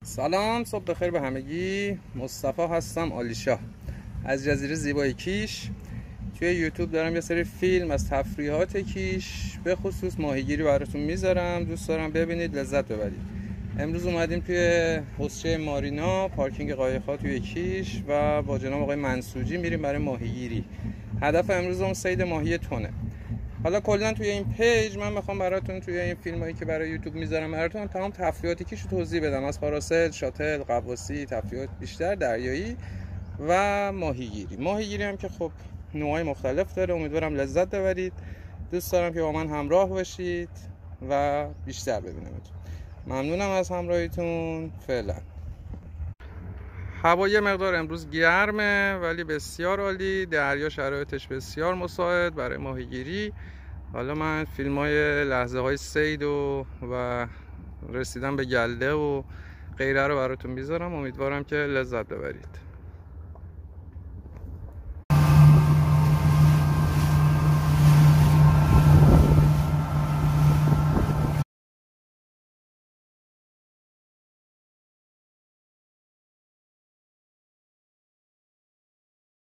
سلام، صبح بخیر به همگی. مصطفی هستم، آلیشاه از جزیره زیبای کیش. توی یوتیوب دارم یه سری فیلم از تفریحات کیش به خصوص ماهیگیری براتون میذارم. دوست دارم ببینید، لذت ببرید. امروز اومدیم توی حوضچه مارینا، پارکینگ قایق‌ها توی کیش و با جناب آقای منسوجی میریم برای ماهیگیری. هدف امروزم صید ماهی تونه. حالا کلا توی این پیج من میخوام براتون توی این فیلمایی که برای یوتیوب میذارم براتون تمام تفریحاتی کیشو توضیح بدم، از پاراسل، شاتل، غواصی، تفریحات بیشتر دریایی و ماهیگیری هم که خب نوعای مختلف داره. امیدوارم لذت ببرید. دوست دارم که با من همراه باشید و بیشتر ببینمتون. ممنونم از همراهیتون. فعلا هوا یه مقدار امروز گرمه ولی بسیار عالی. دریا شرایطش بسیار مساعد برای ماهیگیری. حالا من فیلم های لحظه های صید و رسیدن به گله و غیره رو براتون میذارم. امیدوارم که لذت ببرید.